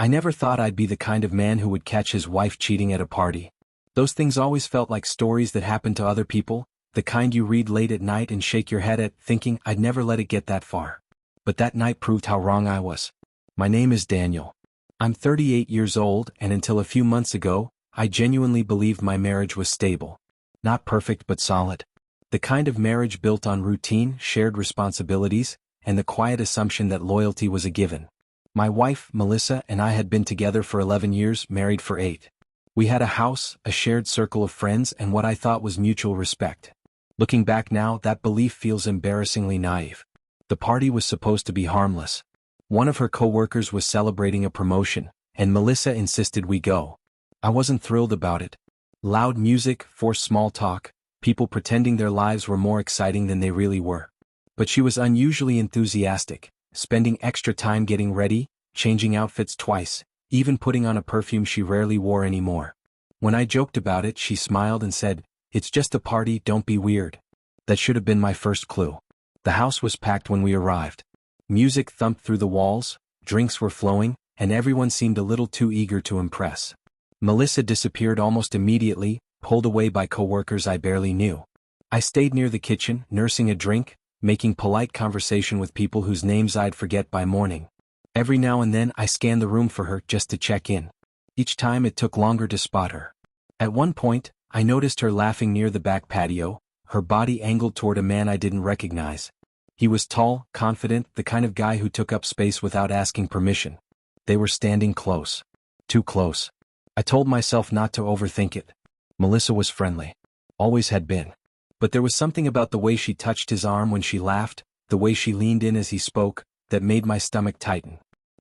I never thought I'd be the kind of man who would catch his wife cheating at a party. Those things always felt like stories that happened to other people, the kind you read late at night and shake your head at, thinking I'd never let it get that far. But that night proved how wrong I was. My name is Daniel. I'm 38 years old, and until a few months ago, I genuinely believed my marriage was stable. Not perfect but solid. The kind of marriage built on routine, shared responsibilities, and the quiet assumption that loyalty was a given. My wife, Melissa, and I had been together for 11 years, married for 8. We had a house, a shared circle of friends, and what I thought was mutual respect. Looking back now, that belief feels embarrassingly naive. The party was supposed to be harmless. One of her co-workers was celebrating a promotion, and Melissa insisted we go. I wasn't thrilled about it. Loud music, forced small talk, people pretending their lives were more exciting than they really were. But she was unusually enthusiastic, spending extra time getting ready, changing outfits twice, even putting on a perfume she rarely wore anymore. When I joked about it, she smiled and said, "It's just a party, don't be weird." That should have been my first clue. The house was packed when we arrived. Music thumped through the walls, drinks were flowing, and everyone seemed a little too eager to impress. Melissa disappeared almost immediately, pulled away by coworkers I barely knew. I stayed near the kitchen, nursing a drink, making polite conversation with people whose names I'd forget by morning. Every now and then I scanned the room for her just to check in. Each time it took longer to spot her. At one point, I noticed her laughing near the back patio, her body angled toward a man I didn't recognize. He was tall, confident, the kind of guy who took up space without asking permission. They were standing close. Too close. I told myself not to overthink it. Melissa was friendly. Always had been. But there was something about the way she touched his arm when she laughed, the way she leaned in as he spoke, that made my stomach tighten.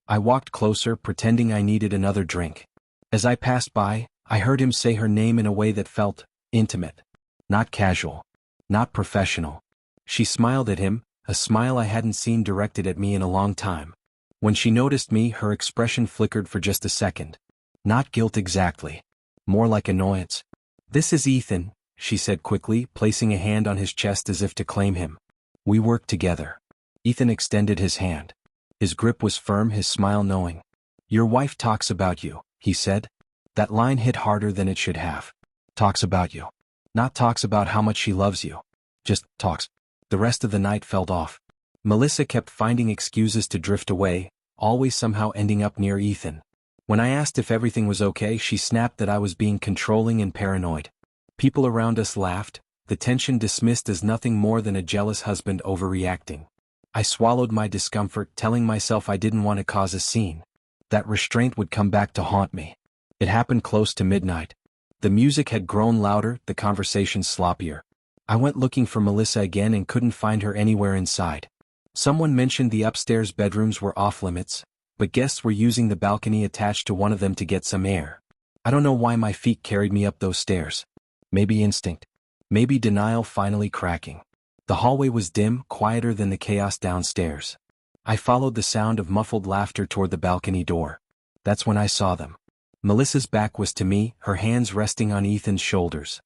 I walked closer, pretending I needed another drink. As I passed by, I heard him say her name in a way that felt intimate. Not casual. Not professional. She smiled at him, a smile I hadn't seen directed at me in a long time. When she noticed me, her expression flickered for just a second. Not guilt exactly. More like annoyance. "This is Ethan," she said quickly, placing a hand on his chest as if to claim him. "We work together." Ethan extended his hand. His grip was firm, his smile knowing. "Your wife talks about you," he said. That line hit harder than it should have. Talks about you. Not talks about how much she loves you. Just talks. The rest of the night felt off. Melissa kept finding excuses to drift away, always somehow ending up near Ethan. When I asked if everything was okay, she snapped that I was being controlling and paranoid. People around us laughed, the tension dismissed as nothing more than a jealous husband overreacting. I swallowed my discomfort, telling myself I didn't want to cause a scene. That restraint would come back to haunt me. It happened close to midnight. The music had grown louder, the conversation sloppier. I went looking for Melissa again and couldn't find her anywhere inside. Someone mentioned the upstairs bedrooms were off-limits, but guests were using the balcony attached to one of them to get some air. I don't know why my feet carried me up those stairs. Maybe instinct. Maybe denial finally cracking. The hallway was dim, quieter than the chaos downstairs. I followed the sound of muffled laughter toward the balcony door. That's when I saw them. Melissa's back was to me, her hands resting on Ethan's shoulders.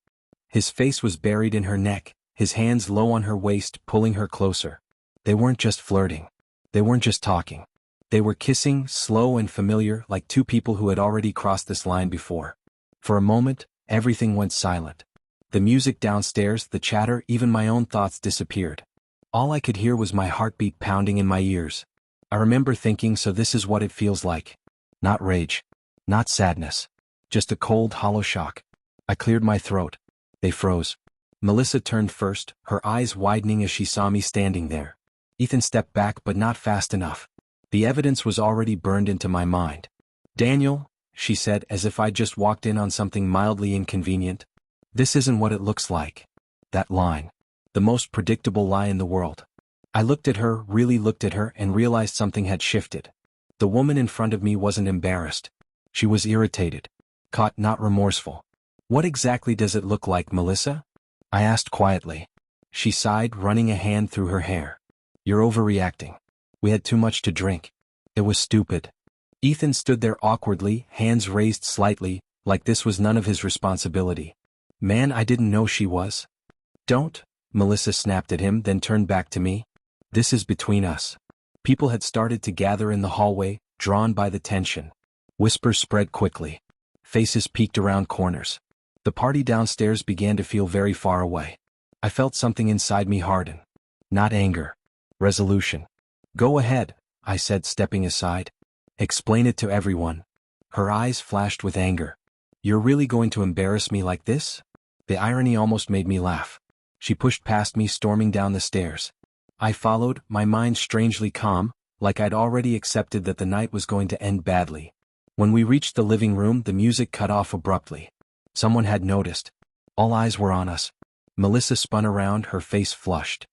His face was buried in her neck, his hands low on her waist, pulling her closer. They weren't just flirting. They weren't just talking. They were kissing, slow and familiar, like two people who had already crossed this line before. For a moment, everything went silent. The music downstairs, the chatter, even my own thoughts disappeared. All I could hear was my heartbeat pounding in my ears. I remember thinking, so this is what it feels like. Not rage. Not sadness. Just a cold, hollow shock. I cleared my throat. They froze. Melissa turned first, her eyes widening as she saw me standing there. Ethan stepped back, but not fast enough. The evidence was already burned into my mind. "Daniel," she said, as if I'd just walked in on something mildly inconvenient. "This isn't what it looks like." That line. The most predictable lie in the world. I looked at her, really looked at her, and realized something had shifted. The woman in front of me wasn't embarrassed. She was irritated. Caught, not remorseful. "What exactly does it look like, Melissa?" I asked quietly. She sighed, running a hand through her hair. "You're overreacting. We had too much to drink. It was stupid." Ethan stood there awkwardly, hands raised slightly, like this was none of his responsibility. "Man, I didn't know she was." "Don't," Melissa snapped at him, then turned back to me. "This is between us." People had started to gather in the hallway, drawn by the tension. Whispers spread quickly. Faces peeked around corners. The party downstairs began to feel very far away. I felt something inside me harden. Not anger. Resolution. Go ahead, I said, stepping aside. Explain it to everyone. Her eyes flashed with anger. You're really going to embarrass me like this? The irony almost made me laugh. She pushed past me, storming down the stairs. I followed, my mind strangely calm, like I'd already accepted that the night was going to end badly. When we reached the living room, the music cut off abruptly. Someone had noticed. All eyes were on us. Melissa spun around, her face flushed.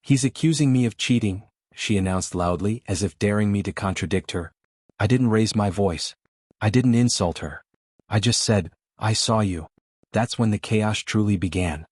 He's accusing me of cheating, she announced loudly, as if daring me to contradict her. I didn't raise my voice. I didn't insult her. I just said, I saw you. That's when the chaos truly began.